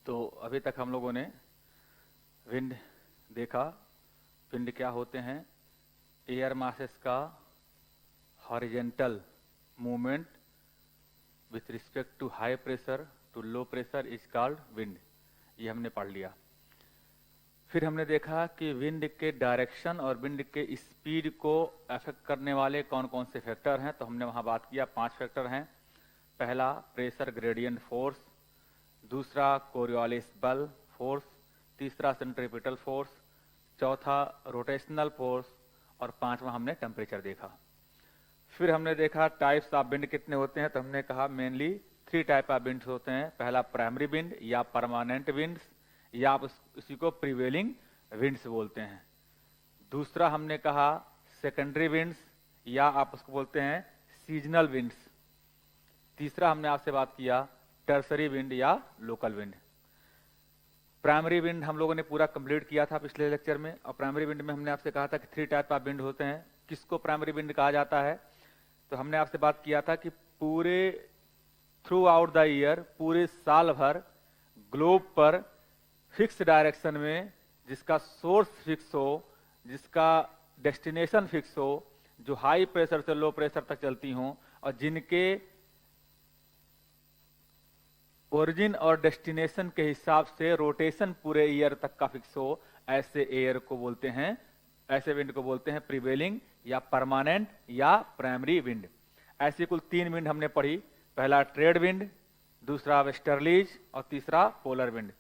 तो अभी तक हम लोगों ने विंड देखा। विंड क्या होते हैं? एयर मासेस का horizontal movement with respect to high pressure to low pressure is called wind. ये हमने पढ़ लिया। फिर हमने देखा कि विंड के डायरेक्शन और विंड के स्पीड को अफेक्ट करने वाले कौन कौन से फैक्टर हैं। तो हमने वहाँ बात किया 5 फैक्टर हैं। पहला प्रेशर ग्रेडियंट फोर्स, दूसरा कोरियोलिस बल फोर्स, तीसरा सेंट्रीपिटल फोर्स, चौथा रोटेशनल फोर्स और पांचवा हमने टेम्परेचर देखा। फिर हमने देखा टाइप्स ऑफ विंड कितने होते हैं। तो हमने कहा मेनली 3 टाइप ऑफ विंड्स होते हैं। पहला प्राइमरी विंड या परमानेंट विंड्स, या आप उसी को प्रिवेलिंग विंड्स बोलते हैं। दूसरा हमने कहा सेकेंडरी विंड्स, या आप उसको बोलते हैं सीजनल विंड्स। तीसरा हमने आपसे बात किया टर्सरी विंड या लोकल विंड। प्राइमरी विंड हम लोगों ने पूरा कंप्लीट किया था पिछले लेक्चर में। और प्राइमरी विंड में हमने आपसे कहा था कि 3 टाइप ऑफ विंड होते हैं। किसको प्राइमरी विंड कहा जाता है? तो हमने आपसे बात किया था कि पूरे थ्रू आउट द ईयर, पूरे साल भर ग्लोब पर फिक्स डायरेक्शन में, जिसका सोर्स फिक्स हो, जिसका डेस्टिनेशन फिक्स हो, जो हाई प्रेशर से लो प्रेशर तक चलती हों और जिनके ओरिजिन और डेस्टिनेशन के हिसाब से रोटेशन पूरे ईयर तक का फिक्स हो, ऐसे एयर को बोलते हैं, ऐसे विंड को बोलते हैं प्रिवेलिंग या परमानेंट या प्राइमरी विंड। ऐसी कुल 3 विंड हमने पढ़ी। पहला ट्रेड विंड, दूसरा वेस्टर्लीज और तीसरा पोलर विंड।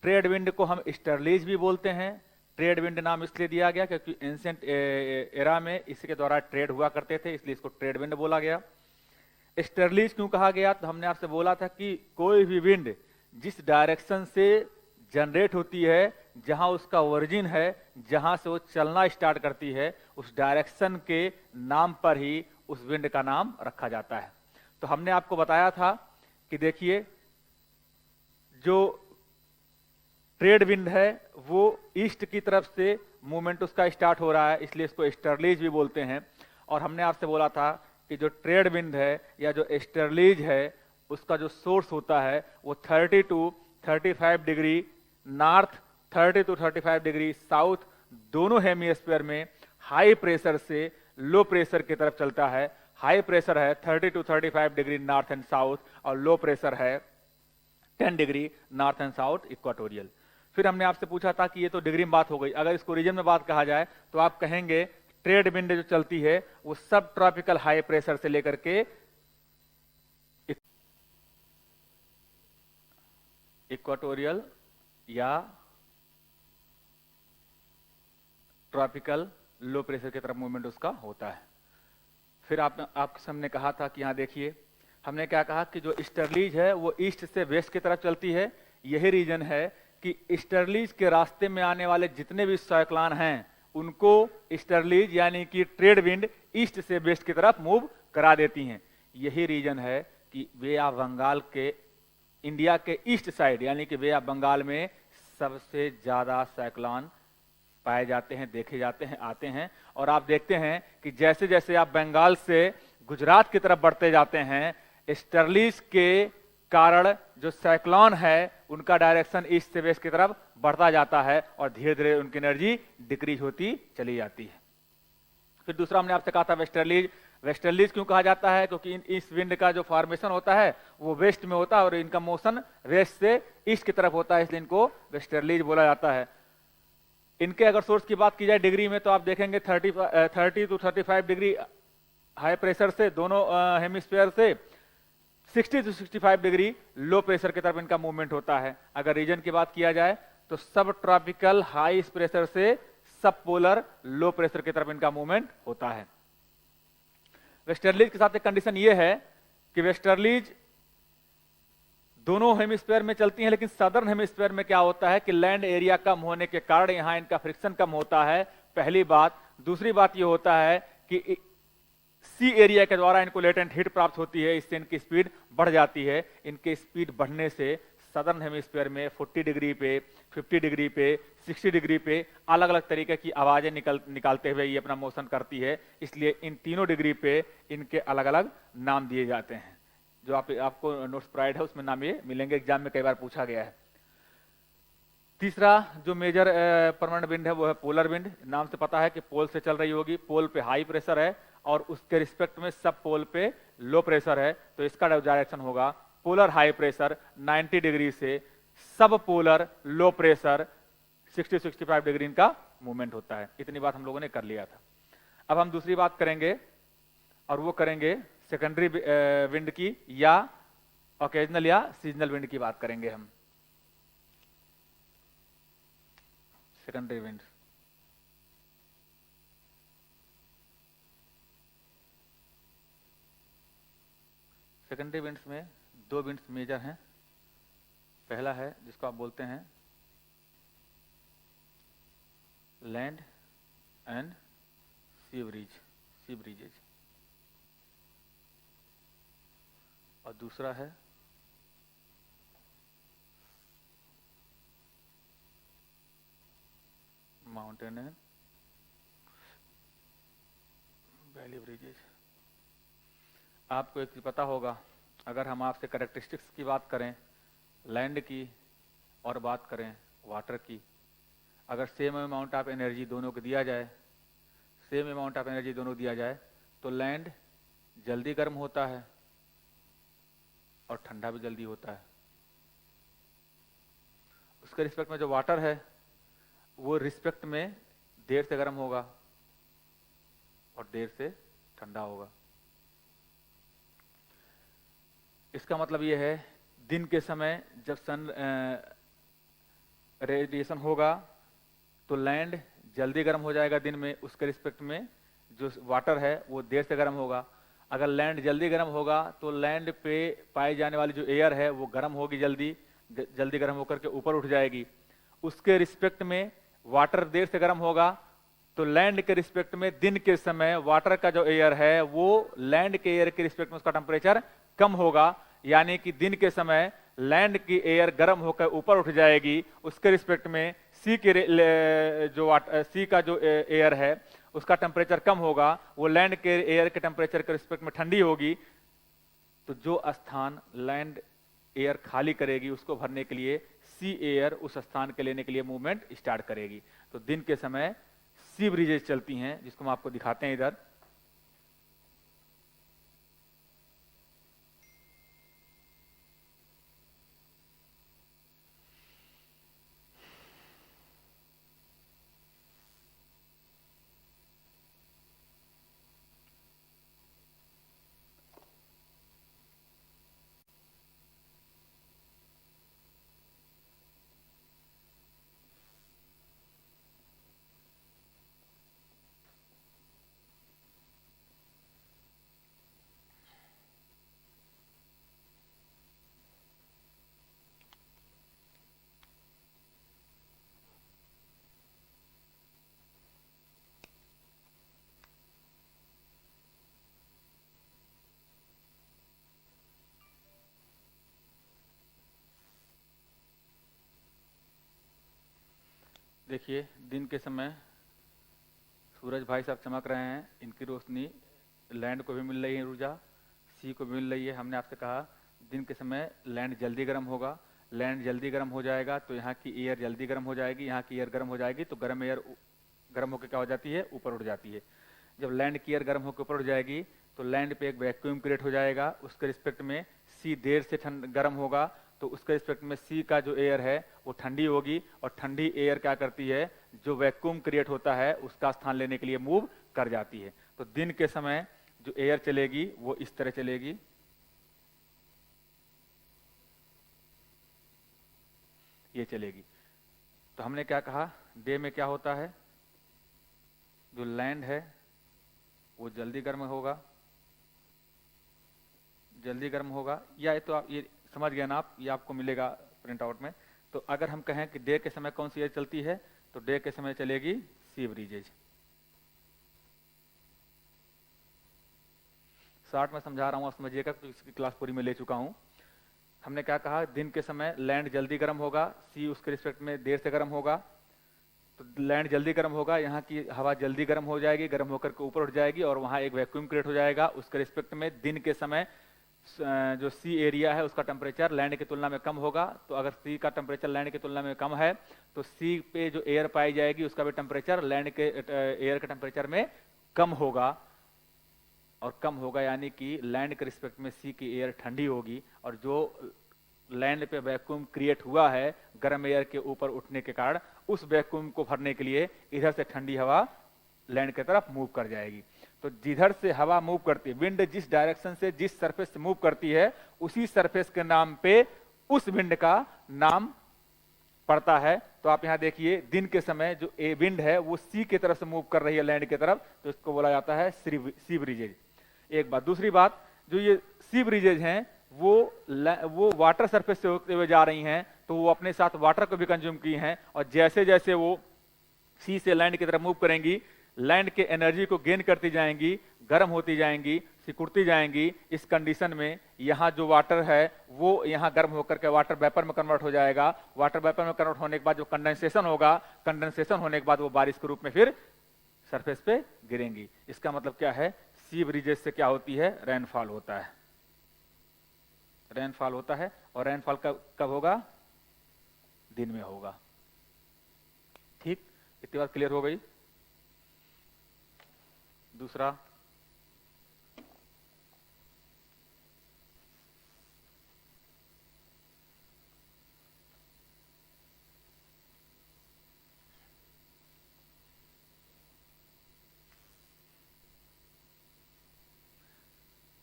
ट्रेड विंड को हम ईस्टर्लीज भी बोलते हैं। ट्रेड विंड नाम इसलिए दिया गया क्योंकि एंशिएंट एरा में इसके द्वारा ट्रेड हुआ करते थे, इसलिए इसको ट्रेड विंड बोला गया। ईस्टर्लीज क्यों कहा गया? तो हमने आपसे बोला था कि कोई भी विंड जिस डायरेक्शन से जनरेट होती है, जहां उसका ओरिजिन है, जहां से वो चलना स्टार्ट करती है, उस डायरेक्शन के नाम पर ही उस विंड का नाम रखा जाता है। तो हमने आपको बताया था कि देखिए, जो ट्रेड विंड है वो ईस्ट की तरफ से मूवमेंट उसका स्टार्ट हो रहा है, इसलिए इसको ईस्टर्लीज भी बोलते हैं। और हमने आपसे बोला था कि जो ट्रेड विंड है या जो ईस्टर्लीज है, उसका जो सोर्स होता है वो 30 to 35 degree north, 30 to 35 degree south, दोनों हेमिस्फीयर में हाई प्रेशर से लो प्रेशर की तरफ चलता है। हाई प्रेशर है 30 to 35 degree north and south और लो प्रेशर है 10 degree north and south equatorial. फिर हमने आपसे पूछा था कि ये तो डिग्री में बात हो गई, अगर इसको रीजन में बात कहा जाए तो आप कहेंगे ट्रेड विंड जो चलती है वो सब ट्रॉपिकल हाई प्रेशर से लेकर के इक्वाटोरियल या ट्रॉपिकल लो प्रेशर की तरफ मूवमेंट उसका होता है। फिर आपके सामने कहा था कि यहां देखिए, हमने क्या कहा कि जो ईस्टर्लीज है वो ईस्ट से वेस्ट की तरफ चलती है। यही रीजन है कि ईस्टर्लीज के रास्ते में आने वाले जितने भी साइक्लोन हैं उनको ईस्टर्लीज यानी कि ट्रेड विंड ईस्ट से वेस्ट की तरफ मूव करा देती हैं। यही रीजन है कि वे ऑफ बंगाल के इंडिया के ईस्ट साइड यानी कि वे ऑफ बंगाल में सबसे ज्यादा साइक्लोन पाए जाते हैं, देखे जाते हैं, आते हैं। और आप देखते हैं कि जैसे जैसे आप बंगाल से गुजरात की तरफ बढ़ते जाते हैं, ईस्टर्लीज के कारण जो साइक्लोन है उनका डायरेक्शन ईस्ट से वेस्ट की तरफ बढ़ता जाता है और धीरे धीरे उनकी एनर्जी डिक्रीज होती चली जाती है। फिर दूसरा हमने आपसे कहा था वेस्टर्लीज। वेस्टर्लीज क्यों कहा जाता है? क्योंकि इस विंड का जो फॉर्मेशन होता है वो वेस्ट में होता है और इनका मोशन वेस्ट से ईस्ट की तरफ होता है, इसलिए इनको वेस्टर्लीज बोला जाता है। इनके अगर सोर्स की बात की जाए डिग्री में तो आप देखेंगे 30 to 35 डिग्री हाई प्रेशर से दोनों हेमिस्फीयर से 60 to 65 डिग्री लो प्रेशर की तरफ इनका मूवमेंट होता है। अगर रीजन की बात किया जाए तो सब ट्रॉपिकल हाई प्रेशर से सब पोलर लो प्रेशर की तरफ इनका मूवमेंट होता है। वेस्टर्लीज के साथ एक कंडीशन ये है कि वेस्टर्लीज दोनों हेमिस्फीयर में चलती हैं, लेकिन सदर्न हेमिस्फीयर में क्या होता है कि लैंड एरिया कम होने के कारण यहां इनका फ्रिक्शन कम होता है, पहली बात। दूसरी बात ये होता है कि सी एरिया के द्वारा इनको लेटेंट हीट प्राप्त होती है, इससे इनकी स्पीड बढ़ जाती है। इनके स्पीड बढ़ने से सदर्न हेमिस्फीयर में 40 डिग्री पे, 50 डिग्री पे, 60 डिग्री पे अलग अलग तरीके की आवाजें निकालते हुए ये अपना मोशन करती है, इसलिए इन तीनों डिग्री पे इनके अलग अलग नाम दिए जाते हैं। जो आपको नोट्स प्रोवाइड है उसमें नाम ये मिलेंगे, एग्जाम में कई बार पूछा गया है। तीसरा जो मेजर परमानेंट विंड है वो है पोलर विंड। नाम से पता है कि पोल से चल रही होगी, पोल पे हाई प्रेशर है और उसके रिस्पेक्ट में सब पोल पे लो प्रेशर है, तो इसका डायरेक्शन होगा पोलर हाई प्रेशर 90 डिग्री से सब पोलर लो प्रेशर 60-65 डिग्री का मूवमेंट होता है। इतनी बात हम लोगों ने कर लिया था। अब हम दूसरी बात करेंगे और वो करेंगे सेकेंडरी विंड की या ओकेजनल या सीजनल विंड की बात करेंगे हम। सेकेंडरी विंड, सेकेंडरी विंड्स में दो विंड्स मेजर हैं। पहला है जिसको आप बोलते हैं लैंड एंड सी ब्रीज, सी ब्रीजेज, और दूसरा है माउंटेन एंड वैली ब्रिजेज। आपको एक चीज पता होगा, अगर हम आपसे कैरेक्टरिस्टिक्स की बात करें लैंड की और बात करें वाटर की, अगर सेम अमाउंट ऑफ एनर्जी दोनों को दिया जाए, सेम अमाउंट ऑफ एनर्जी दोनों दिया जाए, तो लैंड जल्दी गर्म होता है और ठंडा भी जल्दी होता है। उसके रिस्पेक्ट में जो वाटर है वो रिस्पेक्ट में देर से गर्म होगा और देर से ठंडा होगा। इसका मतलब ये है दिन के समय जब सन रेडिएशन होगा तो लैंड जल्दी गर्म हो जाएगा दिन में, उसके रिस्पेक्ट में जो वाटर है वो देर से गर्म होगा। अगर लैंड जल्दी गर्म होगा तो लैंड पे पाई जाने वाली जो एयर है वो गर्म होगी, जल्दी गर्म होकर के ऊपर उठ जाएगी। उसके रिस्पेक्ट में वाटर देर से गर्म होगा, तो लैंड के रिस्पेक्ट में दिन के समय वाटर का जो एयर है वो लैंड के एयर के रिस्पेक्ट में उसका टेम्परेचर कम होगा, यानी कि दिन के समय लैंड की एयर गर्म होकर ऊपर उठ जाएगी। उसके रिस्पेक्ट में सी का जो एयर है उसका टेम्परेचर कम होगा, वो लैंड के एयर के टेम्परेचर के रिस्पेक्ट में ठंडी होगी। तो जो स्थान लैंड एयर खाली करेगी उसको भरने के लिए सी एयर उस स्थान के लेने के लिए मूवमेंट स्टार्ट करेगी। तो दिन के समय सी ब्रिजेज चलती हैं, जिसको हम आपको दिखाते हैं इधर। देखिए दिन के समय सूरज भाई साहब चमक रहे हैं, इनकी रोशनी लैंड को भी मिल रही है, ऊर्जा सी को भी मिल रही है। हमने आपसे कहा दिन के समय लैंड जल्दी गर्म होगा, लैंड जल्दी गर्म हो जाएगा तो यहाँ की एयर जल्दी गर्म हो जाएगी, यहाँ की एयर गर्म हो जाएगी तो गर्म एयर गर्म होकर क्या हो जाती है, ऊपर उठ जाती है। जब लैंड की एयर गर्म होकर ऊपर उठ जाएगी तो लैंड पे एक वैक्यूम क्रिएट हो जाएगा, उसके रिस्पेक्ट में सी देर से गर्म होगा, तो उसके रिस्पेक्ट में सी का जो एयर है वो ठंडी होगी, और ठंडी एयर क्या करती है, जो वैक्यूम क्रिएट होता है उसका स्थान लेने के लिए मूव कर जाती है। तो दिन के समय जो एयर चलेगी वो इस तरह चलेगी, ये चलेगी। तो हमने क्या कहा, डे में क्या होता है, जो लैंड है वो जल्दी गर्म होगा, जल्दी गर्म होगा। या तो आप ये समझ गए ना आप, ये आपको मिलेगा प्रिंट आउट में। तो अगर हम कहें कि डे के समय कौन सी एयर चलती है, तो डे के समय चलेगी सी ब्रीजेज। शॉर्ट में समझा रहा हूं, आप समझिएगा, तो इसकी क्लास पूरी में ले चुका हूं। हमने क्या कहा, दिन के समय लैंड जल्दी गर्म होगा, सी उसके रिस्पेक्ट में देर से गर्म होगा। तो लैंड जल्दी गर्म होगा, यहाँ की हवा जल्दी गर्म हो जाएगी, गर्म होकर के ऊपर उठ जाएगी और वहां एक वैक्यूम क्रिएट हो जाएगा। उसके रिस्पेक्ट में दिन के समय जो सी एरिया है उसका टेम्परेचर लैंड की तुलना में कम होगा। तो अगर सी का टेम्परेचर लैंड की तुलना में कम है तो सी पे जो एयर पाई जाएगी उसका भी टेम्परेचर लैंड के एयर के टेम्परेचर में कम होगा। और कम होगा यानी कि लैंड के रिस्पेक्ट में सी की एयर ठंडी होगी, और जो लैंड पे वैक्यूम क्रिएट हुआ है गर्म एयर के ऊपर उठने के कारण, उस वैक्यूम को भरने के लिए इधर से ठंडी हवा लैंड की तरफ मूव कर जाएगी। तो जिधर से हवा मूव करती है, विंड जिस डायरेक्शन से जिस सरफेस से मूव करती है, उसी सरफेस के नाम पे उस विंड का नाम पड़ता है। तो आप यहां देखिए, दिन के समय जो ए विंड है वो सी की तरफ से मूव कर रही है लैंड की तरफ, तो इसको बोला जाता है सी ब्रिजेज। एक बात। दूसरी बात, जो ये सी ब्रिजेज हैं वो वाटर सरफेस से होते हुए जा रही हैं, तो वो अपने साथ वाटर को भी कंज्यूम की हैं, और जैसे जैसे वो सी से लैंड की तरफ मूव करेंगी, लैंड के एनर्जी को गेन करती जाएंगी, गर्म होती जाएंगी, सिकुड़ती जाएंगी। इस कंडीशन में यहाँ जो वाटर है वो यहाँ गर्म होकर के वाटर वेपर में कन्वर्ट हो जाएगा। वाटर वेपर में कन्वर्ट होने के बाद जो कंडेंसेशन होगा, कंडेंसेशन होने के बाद वो बारिश के रूप में फिर सरफेस पे गिरेंगी। इसका मतलब क्या है, सी ब्रिजेस से क्या होती है, रेनफॉल होता है। रेनफॉल होता है, और रेनफॉल कब होगा, दिन में होगा। ठीक, इतनी बात क्लियर हो गई। दूसरा,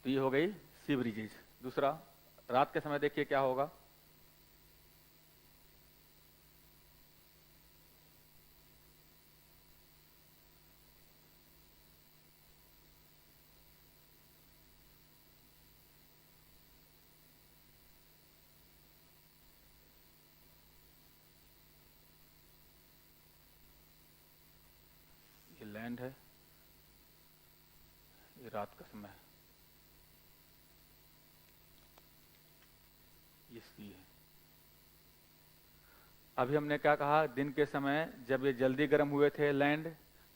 तो ये हो गई सी ब्रिजेज। दूसरा, रात के समय देखिए क्या होगा। ये लैंड है, ये रात का समय है, ये सी है। अभी हमने क्या कहा, दिन के समय जब ये जल्दी गर्म हुए थे लैंड,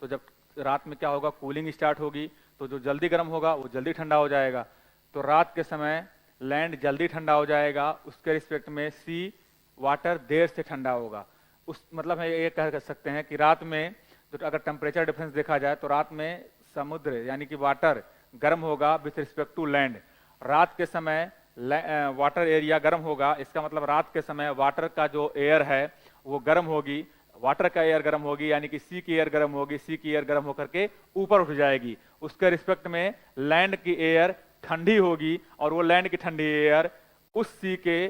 तो जब रात में क्या होगा, कूलिंग स्टार्ट होगी, तो जो जल्दी गर्म होगा वो जल्दी ठंडा हो जाएगा। तो रात के समय लैंड जल्दी ठंडा हो जाएगा, उसके रिस्पेक्ट में सी वाटर देर से ठंडा होगा। उस मतलब है ये कह सकते हैं कि रात में जो अगर टेम्परेचर डिफरेंस देखा जाए तो रात में समुद्र यानी कि वाटर गर्म होगा विथ रिस्पेक्ट टू लैंड। रात के समय वाटर एरिया गर्म होगा, इसका मतलब रात के समय वाटर का जो एयर है वो गर्म होगी, वाटर का एयर गर्म होगी, यानी कि सी की एयर गर्म होगी। सी की एयर गर्म होकर के ऊपर उठ जाएगी, उसके रिस्पेक्ट में लैंड की एयर ठंडी होगी, और वो लैंड की ठंडी एयर उस सी के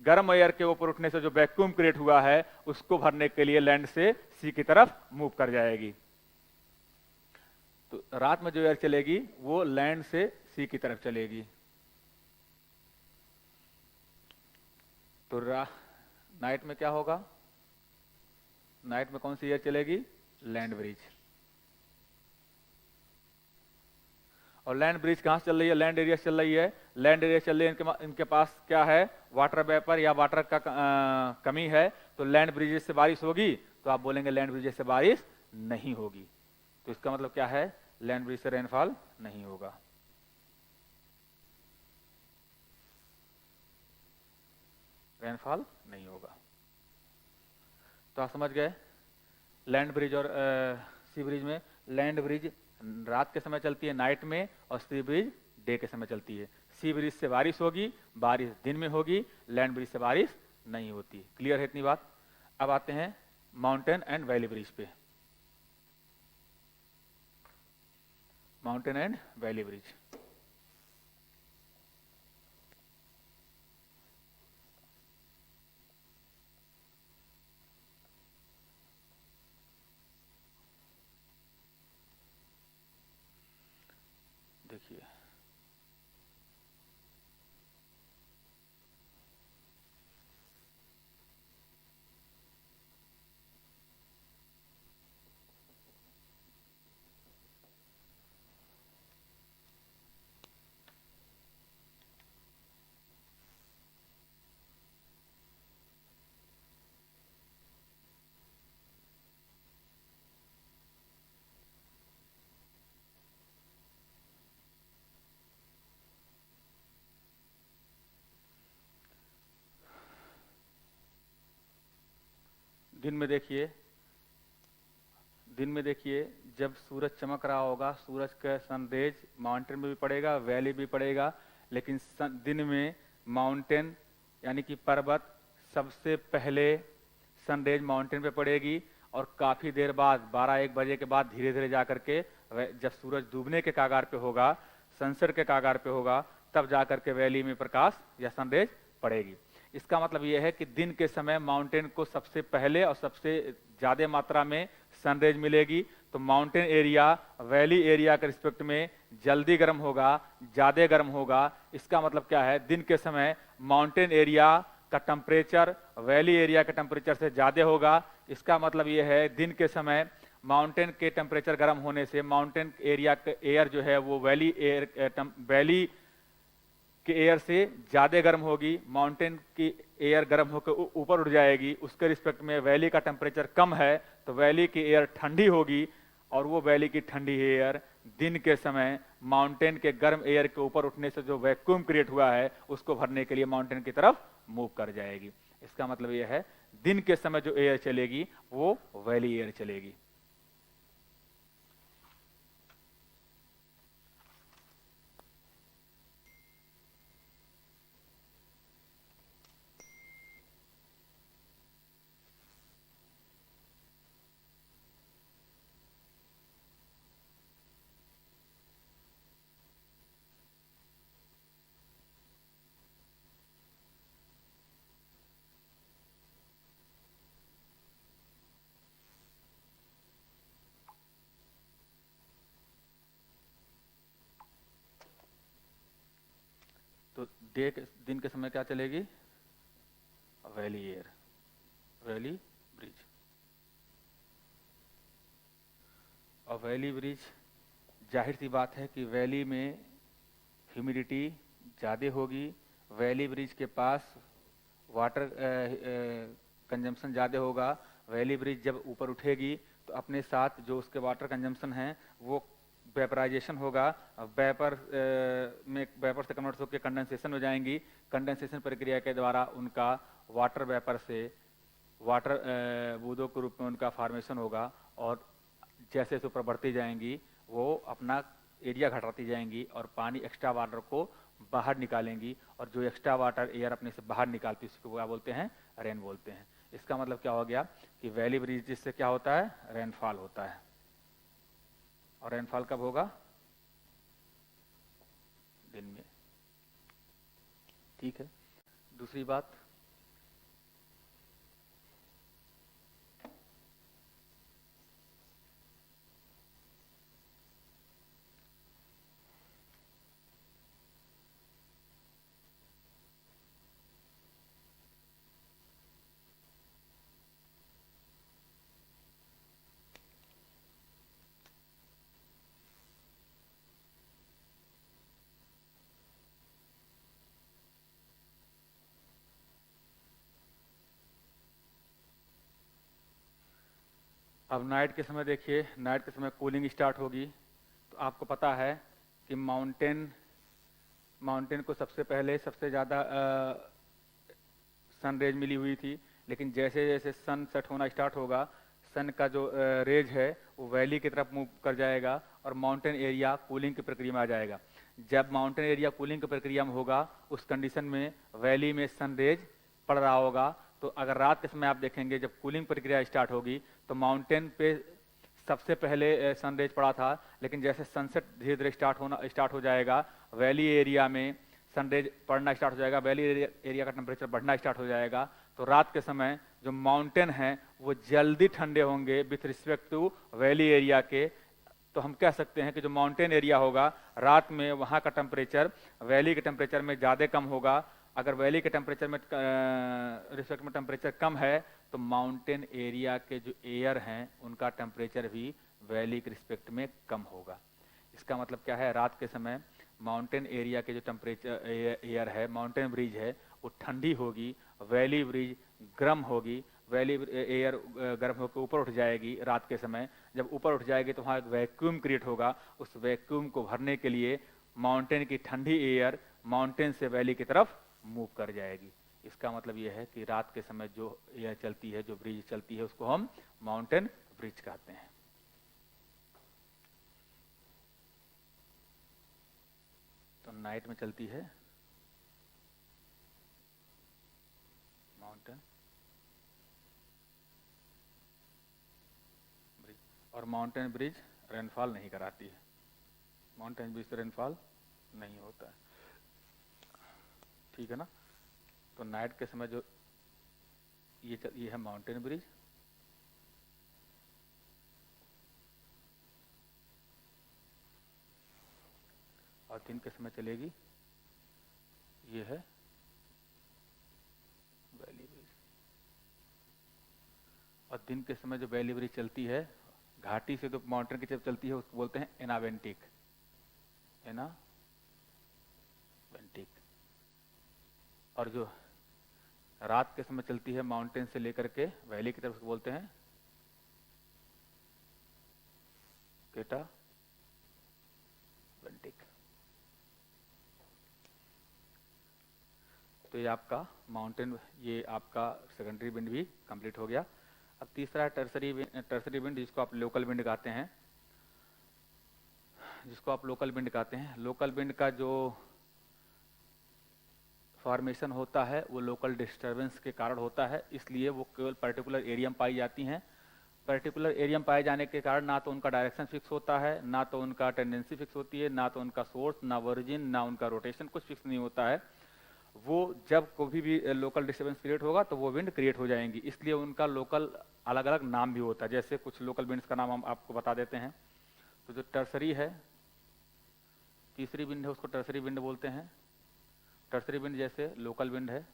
गर्म एयर के ऊपर उठने से जो वैक्यूम क्रिएट हुआ है उसको भरने के लिए लैंड से सी की तरफ मूव कर जाएगी। तो रात में जो एयर चलेगी वो लैंड से सी की तरफ चलेगी। तो नाइट में क्या होगा, नाइट में कौन सी एयर चलेगी, लैंड ब्रिज। और लैंड ब्रिज कहां से चल रही है, लैंड एरिया चल रही है। लैंड एरिया चल रही है, इनके पास क्या है, वाटर वेपर या वाटर का कमी है, तो लैंड ब्रिजेस से बारिश होगी। तो आप बोलेंगे लैंड ब्रिजेस से बारिश नहीं होगी, तो इसका मतलब क्या है, लैंड ब्रिज से रेनफॉल नहीं होगा। रेनफॉल नहीं होगा। तो आप समझ गए, लैंड ब्रिज और सी ब्रिज में, लैंड ब्रिज रात के समय चलती है नाइट में, और सी ब्रिज डे के समय चलती है। सी ब्रिज से बारिश होगी, बारिश दिन में होगी, लैंड ब्रिज से बारिश नहीं होती। क्लियर है इतनी बात। अब आते हैं माउंटेन एंड वैली ब्रिज पे। माउंटेन एंड वैली ब्रिज, देखिए दिन में देखिए, दिन में देखिए जब सूरज चमक रहा होगा, सूरज का सनरेज माउंटेन में भी पड़ेगा, वैली भी पड़ेगा, लेकिन दिन में माउंटेन यानी कि पर्वत सबसे पहले सनरेज माउंटेन पे पड़ेगी और काफ़ी देर बाद 12-1 बजे के बाद धीरे धीरे जा करके जब सूरज डूबने के कागार पे होगा, सनसेट के कागार पे होगा, तब जा करके वैली में प्रकाश या सनरेज पड़ेगी। इसका मतलब यह है कि दिन के समय माउंटेन को सबसे पहले और सबसे ज़्यादा मात्रा में सनरेज मिलेगी, तो माउंटेन एरिया वैली एरिया के रिस्पेक्ट में जल्दी गर्म होगा, ज़्यादा गर्म होगा। इसका मतलब क्या है, दिन के समय माउंटेन एरिया का टेम्परेचर वैली एरिया के टेम्परेचर से ज़्यादा होगा। इसका मतलब यह है दिन के समय माउंटेन के टेम्परेचर गर्म होने से माउंटेन एरिया का एयर जो है वो वैली के एयर से ज़्यादा गर्म होगी, माउंटेन की एयर गर्म होकर ऊपर उठ जाएगी। उसके रिस्पेक्ट में वैली का टेम्परेचर कम है तो वैली की एयर ठंडी होगी, और वो वैली की ठंडी एयर दिन के समय माउंटेन के गर्म एयर के ऊपर उठने से जो वैक्यूम क्रिएट हुआ है उसको भरने के लिए माउंटेन की तरफ मूव कर जाएगी। इसका मतलब यह है दिन के समय जो एयर चलेगी वो वैली एयर चलेगी। तो दिन के समय क्या चलेगी, वैली एयर, वैली ब्रिज। और वैली ब्रिज, जाहिर सी बात है कि वैली में ह्यूमिडिटी ज़्यादा होगी, वैली ब्रिज के पास वाटर कंजम्पशन ज़्यादा होगा। वैली ब्रिज जब ऊपर उठेगी तो अपने साथ जो उसके वाटर कंजम्पशन है वो वेपराइजेशन होगा, वेपर में वेपर से कन्वर्ट होकर कंडेंसेशन हो जाएंगी। कंडेंसेशन प्रक्रिया के द्वारा उनका वाटर वेपर से वाटर बूंदों के रूप में उनका फॉर्मेशन होगा, और जैसे जैसे ऊपर बढ़ती जाएंगी वो अपना एरिया घटाती जाएंगी और पानी एक्स्ट्रा वाटर को बाहर निकालेंगी, और जो एक्स्ट्रा वाटर एयर अपने से बाहर निकालती है उसको क्या बोलते हैं, रेन बोलते हैं। इसका मतलब क्या हो गया कि वैली ब्रिज से क्या होता है, रेनफॉल होता है। और रेनफॉल कब होगा, दिन में। ठीक है, दूसरी बात, अब नाइट के समय देखिए, नाइट के समय कूलिंग स्टार्ट होगी। तो आपको पता है कि माउंटेन को सबसे पहले सबसे ज़्यादा सन रेज मिली हुई थी, लेकिन जैसे जैसे सन सेट होना स्टार्ट होगा, सन का जो रेज है वो वैली की तरफ मूव कर जाएगा और माउंटेन एरिया कूलिंग की प्रक्रिया में आ जाएगा। जब माउंटेन एरिया कूलिंग की प्रक्रिया में होगा उस कंडीशन में वैली में सन रेज पड़ रहा होगा। तो अगर रात के समय आप देखेंगे जब कूलिंग प्रक्रिया स्टार्ट होगी तो माउंटेन पे सबसे पहले सनरेज पड़ा था, लेकिन जैसे सनसेट धीरे धीरे स्टार्ट हो जाएगा, वैली एरिया में सनरेज पड़ना स्टार्ट हो जाएगा, वैली एरिया का टेम्परेचर बढ़ना स्टार्ट हो जाएगा। तो रात के समय जो माउंटेन हैं वो जल्दी ठंडे होंगे with respect to valley area के। तो हम कह सकते हैं कि जो माउंटेन एरिया होगा रात में वहाँ का टेम्परेचर वैली के टेम्परेचर में ज़्यादा कम होगा। अगर वैली के टेम्परेचर में रिस्पेक्ट में टेम्परेचर कम है तो माउंटेन एरिया के जो एयर हैं उनका टेम्परेचर भी वैली के रिस्पेक्ट में कम होगा। इसका मतलब क्या है, रात के समय माउंटेन एरिया के जो टेम्परेचर एयर है, माउंटेन ब्रिज है, वो ठंडी होगी, वैली ब्रिज गर्म होगी। वैली एयर गर्म होकर ऊपर उठ जाएगी रात के समय। जब ऊपर उठ जाएगी तो वहाँ एक वैक्यूम क्रिएट होगा। उस वैक्यूम को भरने के लिए माउंटेन की ठंडी एयर माउंटेन से वैली की तरफ मूव कर जाएगी। इसका मतलब यह है कि रात के समय जो एयर चलती है, जो ब्रिज चलती है, उसको हम माउंटेन ब्रिज कहते हैं। तो नाइट में चलती है माउंटेन ब्रिज, और माउंटेन ब्रिज रेनफॉल नहीं कराती है। माउंटेन ब्रिज से रेनफॉल नहीं होता है, ठीक है ना। तो नाइट के समय जो ये है माउंटेन ब्रिज, और दिन के समय चलेगी ये है वैली ब्रिज। और दिन के समय जो वैली ब्रिज चलती है घाटी से, तो माउंटेन की तरफ चलती है, उसको बोलते हैं एनावेंटिक, एनावेंटिक। और जो रात के समय चलती है माउंटेन से लेकर के वैली की तरफ, उसको बोलते हैं केटावेंटिक। तो ये आपका माउंटेन, ये आपका सेकेंडरी विंड भी कंप्लीट हो गया। अब तीसरा है टर्सरी विंड, जिसको आप लोकल विंड कहते हैं, लोकल विंड का जो फॉर्मेशन होता है वो लोकल डिस्टरबेंस के कारण होता है, इसलिए वो केवल पर्टिकुलर एरिया में पाई जाती हैं। पर्टिकुलर एरिया में पाए जाने के कारण ना तो उनका डायरेक्शन फिक्स होता है, ना तो उनका टेंडेंसी फिक्स होती है, ना तो उनका सोर्स, ना ओरिजिन, ना उनका रोटेशन, कुछ फिक्स नहीं होता है। वो जब कभी भी लोकल डिस्टर्बेंस क्रिएट होगा तो वो विंड क्रिएट हो जाएंगी, इसलिए उनका लोकल अलग अलग नाम भी होता है। जैसे कुछ लोकल विंड्स का नाम हम आपको बता देते हैं। तो जो टर्सरी है, तीसरी विंड है, उसको टर्सरी विंड बोलते हैं। टर्सरी विंड जैसे लोकल विंड है,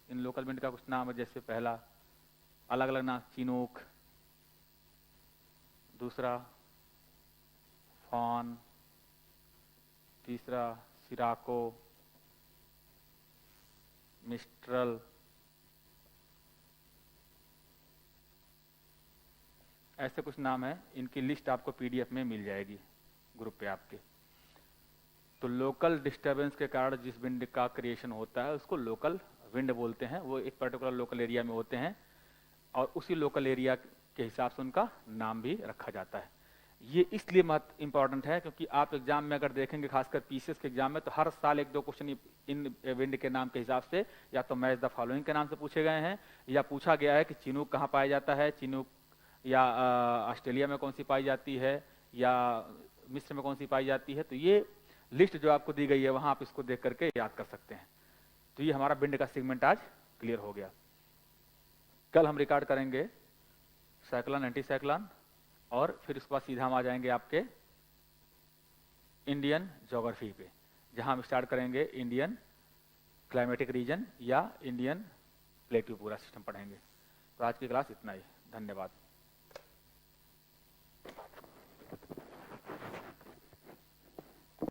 इन लोकल विंड का कुछ नाम है, जैसे पहला अलग अलग नाम, चिनूक, दूसरा फॉन, तीसरा सिराको, मिस्ट्रल, ऐसे कुछ नाम है। इनकी लिस्ट आपको पीडीएफ में मिल जाएगी ग्रुप पे आपके। तो लोकल डिस्टरबेंस के कारण जिस विंड का क्रिएशन होता है उसको लोकल विंड बोलते हैं। वो एक पर्टिकुलर लोकल एरिया में होते हैं और उसी लोकल एरिया के हिसाब से उनका नाम भी रखा जाता है। ये इसलिए इम्पॉर्टेंट है क्योंकि आप एग्जाम में अगर देखेंगे, खासकर पीसीएस के एग्जाम में, तो हर साल एक दो क्वेश्चन इन विंड के नाम के हिसाब से या तो मैच द फॉलोइंग के नाम से पूछे गए हैं, या पूछा गया है कि चिनूक कहाँ पाया जाता है, चिनूक या ऑस्ट्रेलिया में कौन सी पाई जाती है, या मिस्र में कौन सी पाई जाती है। तो ये लिस्ट जो आपको दी गई है वहां आप इसको देख करके याद कर सकते हैं। तो ये हमारा विंड का सेगमेंट आज क्लियर हो गया। कल हम रिकॉर्ड करेंगे साइक्लोन, एंटी साइक्लोन, और फिर उसके बाद सीधा हम आ जाएंगे आपके इंडियन ज्योग्राफी पे, जहां हम स्टार्ट करेंगे इंडियन क्लाइमेटिक रीजन या इंडियन प्लेट्यू पूरा सिस्टम पढ़ेंगे। तो आज की क्लास इतना ही, धन्यवाद।